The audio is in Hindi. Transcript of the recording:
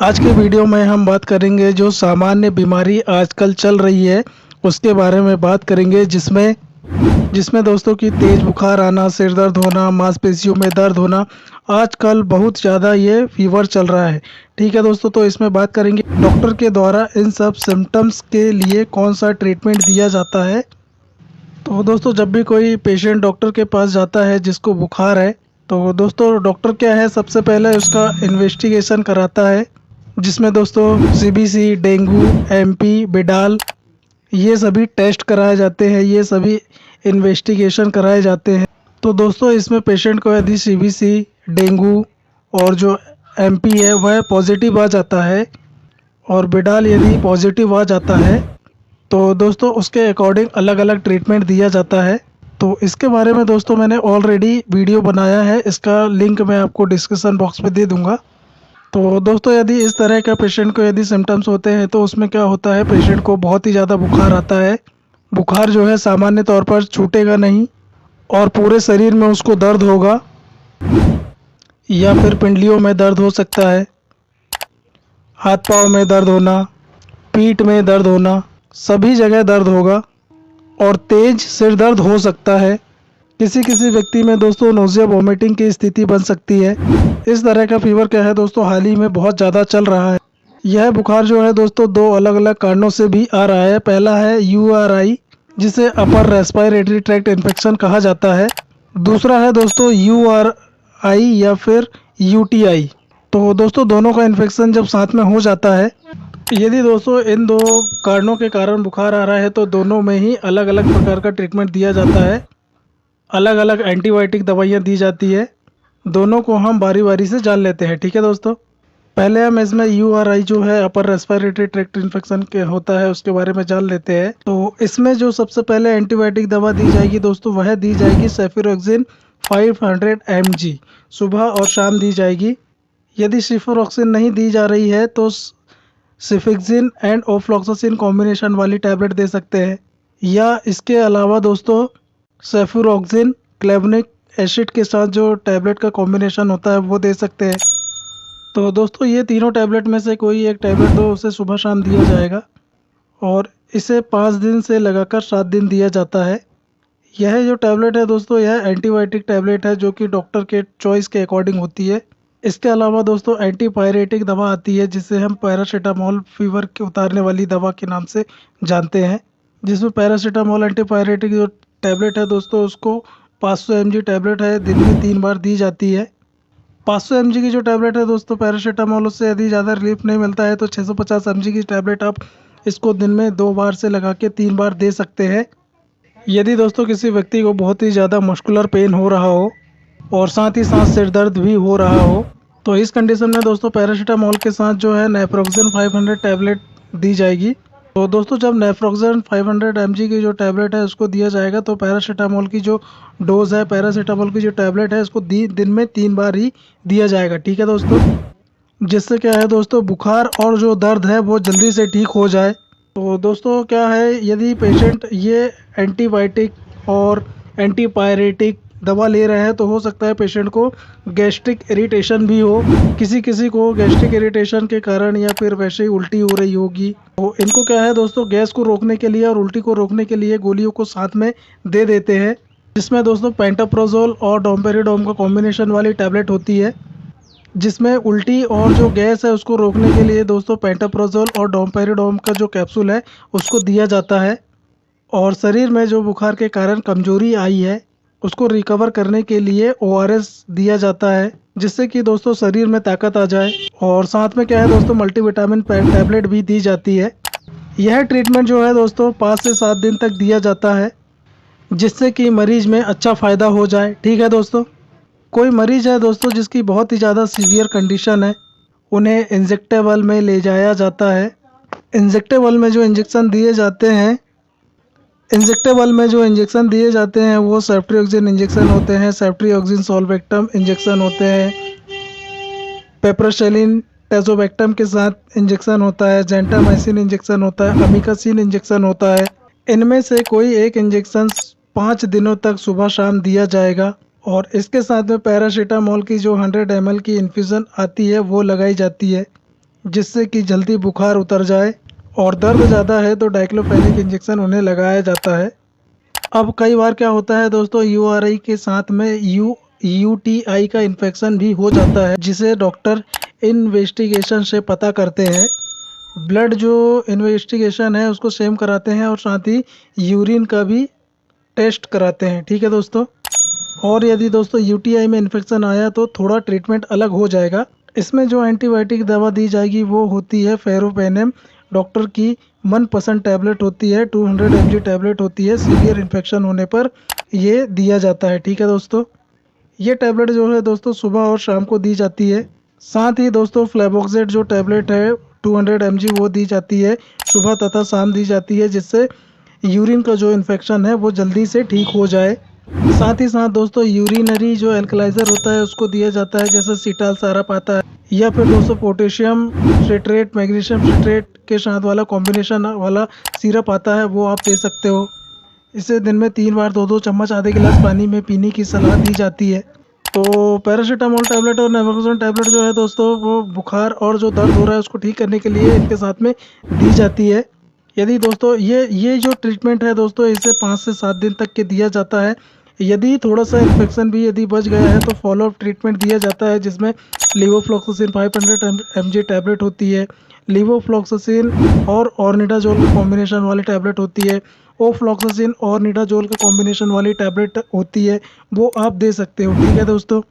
आज के वीडियो में हम बात करेंगे जो सामान्य बीमारी आजकल चल रही है उसके बारे में बात करेंगे जिसमें जिसमें दोस्तों की तेज बुखार आना, सिर दर्द होना, मांसपेशियों में दर्द होना। आजकल बहुत ज़्यादा ये फीवर चल रहा है। ठीक है दोस्तों, तो इसमें बात करेंगे डॉक्टर के द्वारा इन सब सिम्टम्स के लिए कौन सा ट्रीटमेंट दिया जाता है। तो दोस्तों जब भी कोई पेशेंट डॉक्टर के पास जाता है जिसको बुखार है, तो दोस्तों डॉक्टर क्या है, सबसे पहले उसका इन्वेस्टिगेशन कराता है जिसमें दोस्तों सीबीसी, डेंगू, एमपी, बिडाल ये सभी टेस्ट कराए जाते हैं, ये सभी इन्वेस्टिगेशन कराए जाते हैं। तो दोस्तों इसमें पेशेंट को यदि सीबीसी, डेंगू और जो एमपी है वह पॉजिटिव आ जाता है और बिडाल यदि पॉजिटिव आ जाता है तो दोस्तों उसके अकॉर्डिंग अलग अलग ट्रीटमेंट दिया जाता है। तो इसके बारे में दोस्तों मैंने ऑलरेडी वीडियो बनाया है, इसका लिंक मैं आपको डिस्क्रिप्शन बॉक्स में दे दूंगा। तो दोस्तों यदि इस तरह का पेशेंट को यदि सिम्टम्स होते हैं तो उसमें क्या होता है, पेशेंट को बहुत ही ज़्यादा बुखार आता है। बुखार जो है सामान्य तौर पर छूटेगा नहीं और पूरे शरीर में उसको दर्द होगा या फिर पिंडलियों में दर्द हो सकता है, हाथ पाँव में दर्द होना, पीठ में दर्द होना, सभी जगह दर्द होगा और तेज सिर दर्द हो सकता है। किसी किसी व्यक्ति में दोस्तों नोज़िया, वॉमिटिंग की स्थिति बन सकती है। इस तरह का फीवर क्या है दोस्तों हाल ही में बहुत ज़्यादा चल रहा है। यह बुखार जो है दोस्तों दो अलग अलग कारणों से भी आ रहा है। पहला है यूआरआई जिसे अपर रेस्पिरेटरी ट्रैक्ट इन्फेक्शन कहा जाता है। दूसरा है दोस्तों यूआरआई या फिर यूटीआई। तो दोस्तों दोनों का इन्फेक्शन जब साथ में हो जाता है, यदि दोस्तों इन दो कारणों के कारण बुखार आ रहा है तो दोनों में ही अलग अलग प्रकार का ट्रीटमेंट दिया जाता है, अलग अलग एंटीबायोटिक दवाइयाँ दी जाती है। दोनों को हम बारी बारी से जान लेते हैं। ठीक है दोस्तों, पहले हम इसमें यूआरआई जो है अपर रेस्पिरेटरी ट्रैक्ट इन्फेक्शन के होता है उसके बारे में जान लेते हैं। तो इसमें जो सबसे पहले एंटीबायोटिक दवा दी जाएगी दोस्तों वह दी जाएगी सेफिरोक्सिन 500 mg, सुबह और शाम दी जाएगी। यदि सेफिरोक्सिन नहीं दी जा रही है तो सिफिक्सिन एंड ओफ्लॉक्सासिन कॉम्बिनेशन वाली टैबलेट दे सकते हैं, या इसके अलावा दोस्तों सेफिरोक्सिन क्लेवनिक एसिड के साथ जो टैबलेट का कॉम्बिनेशन होता है वो दे सकते हैं। तो दोस्तों ये तीनों टैबलेट में से कोई एक टैबलेट दो उसे सुबह शाम दिया जाएगा और इसे 5 दिन से लगाकर 7 दिन दिया जाता है। यह जो टैबलेट है दोस्तों यह एंटीबायोटिक टैबलेट है जो कि डॉक्टर के चॉइस के अकॉर्डिंग होती है। इसके अलावा दोस्तों एंटीपायरेटिक दवा आती है जिसे हम पैरासीटामोल फीवर के उतारने वाली दवा के नाम से जानते हैं, जिसमें पैरासीटामोल एंटीपायरेटिक जो टैबलेट है दोस्तों उसको 500 mg टैबलेट है, दिन में 3 बार दी जाती है। 500 mg की जो टैबलेट है दोस्तों पैरासीटामोल, उससे यदि ज़्यादा रिलीफ नहीं मिलता है तो 650 mg की टैबलेट आप इसको दिन में 2 बार से लगा के 3 बार दे सकते हैं। यदि दोस्तों किसी व्यक्ति को बहुत ही ज़्यादा मस्कुलर पेन हो रहा हो और साथ ही साथ सिर दर्द भी हो रहा हो तो इस कंडीशन में दोस्तों पैरासीटामोल के साथ जो है नेप्रोक्सेन 500 टैबलेट दी जाएगी। तो दोस्तों जब नेप्रोक्सेन 500 mg की जो टैबलेट है उसको दिया जाएगा तो पैरासीटामोल की जो डोज है, पैरासीटामोल की जो टैबलेट है उसको दिन में 3 बार ही दिया जाएगा। ठीक है दोस्तों, जिससे क्या है दोस्तों बुखार और जो दर्द है वो जल्दी से ठीक हो जाए। तो दोस्तों क्या है, यदि पेशेंट ये एंटीबायोटिक और एंटीपायरेटिक दवा ले रहे हैं तो हो सकता है पेशेंट को गैस्ट्रिक इरिटेशन भी हो। किसी किसी को गैस्ट्रिक इरिटेशन के कारण या फिर वैसे ही उल्टी हो रही होगी। तो इनको क्या है दोस्तों गैस को रोकने के लिए और उल्टी को रोकने के लिए गोलियों को साथ में दे देते हैं, जिसमें दोस्तों पेंटाप्रोजोल और डोम्पेरिडोम का कॉम्बिनेशन वाली टैबलेट होती है, जिसमें उल्टी और जो गैस है उसको रोकने के लिए दोस्तों पेंटाप्रोजोल और डोम्पेरिडोम का जो कैप्सूल है उसको दिया जाता है। और शरीर में जो बुखार के कारण कमजोरी आई है उसको रिकवर करने के लिए ओआरएस दिया जाता है, जिससे कि दोस्तों शरीर में ताकत आ जाए। और साथ में क्या है दोस्तों मल्टीविटामिन टैबलेट भी दी जाती है। यह ट्रीटमेंट जो है दोस्तों 5 से 7 दिन तक दिया जाता है, जिससे कि मरीज में अच्छा फ़ायदा हो जाए। ठीक है दोस्तों, कोई मरीज है दोस्तों जिसकी बहुत ही ज़्यादा सीवियर कंडीशन है, उन्हें इंजेक्टेबल में ले जाया जाता है। इंजेक्टेबल में जो इंजेक्शन दिए जाते हैं वो सेफ्ट्रियोक्सिन इंजेक्शन होते हैं, सेफ्ट्रियोक्सिन सॉल्वेक्टम इंजेक्शन होते हैं, पेप्रोसेलिन टेजोबैक्टम के साथ इंजेक्शन होता है, जेंटामाइसिन इंजेक्शन होता है, अमिकासिन इंजेक्शन होता है। इनमें से कोई एक इंजेक्शन 5 दिनों तक सुबह शाम दिया जाएगा और इसके साथ में पैरासीटामोल की जो 100 ml की इन्फ्यूज़न आती है वो लगाई जाती है। जिससे कि जल्दी बुखार उतर जाए। और दर्द ज़्यादा है तो डाइक्लोफेनेक इंजेक्शन उन्हें लगाया जाता है। अब कई बार क्या होता है दोस्तों, यूआरआई के साथ में यूटीआई का इन्फेक्शन भी हो जाता है, जिसे डॉक्टर इन्वेस्टिगेशन से पता करते हैं। ब्लड जो इन्वेस्टिगेशन है उसको सेम कराते हैं और साथ ही यूरिन का भी टेस्ट कराते हैं। ठीक है दोस्तों। और यदि दोस्तों यूटीआई में इन्फेक्शन आया तो थोड़ा ट्रीटमेंट अलग हो जाएगा। इसमें जो एंटीबायोटिक दवा दी जाएगी वो होती है फेरोपेनेम। डॉक्टर की मनपसंद टैबलेट होती है, 200 mg टैबलेट होती है। सीवियर इन्फेक्शन होने पर ये दिया जाता है। ठीक है दोस्तों। ये टैबलेट जो है दोस्तों सुबह और शाम को दी जाती है। साथ ही दोस्तों फ्लेबोक्सेट जो टैबलेट है 200 mg वो दी जाती है, सुबह तथा शाम दी जाती है, जिससे यूरिन का जो इन्फेक्शन है वो जल्दी से ठीक हो जाए। साथ ही साथ दोस्तों यूरिनरी जो एल्कलाइज़र होता है उसको दिया जाता है, जैसे सिटाल सारप आता है, या फिर दोस्तों पोटेशियम सिट्रेट मैग्नीशियम सिट्रेट के साथ वाला कॉम्बिनेशन वाला सिरप आता है, वो आप दे सकते हो। इसे दिन में 3 बार 2-2 चम्मच आधे गिलास पानी में पीने की सलाह दी जाती है। तो पैरासीटामोल टैबलेट और नेबुलोजन टैबलेट जो है दोस्तों वो बुखार और जो दर्द हो रहा है उसको ठीक करने के लिए इनके साथ में दी जाती है। यदि दोस्तों ये जो ट्रीटमेंट है दोस्तों इसे 5 से 7 दिन तक के दिया जाता है। यदि थोड़ा सा इन्फेक्शन भी यदि बच गया है तो फॉलो अप ट्रीटमेंट दिया जाता है, जिसमें लीवोफ्लॉक्सासिन 500 mg टैबलेट होती है, लीवोफ्लॉक्सासिन और ऑर्निडाजोल का कॉम्बिनेशन वाली टैबलेट होती है, ओफ्लॉक्सासिन और निडाजोल का कॉम्बिनेशन वाली टैबलेट होती है, वो आप दे सकते हो। ठीक है दोस्तों।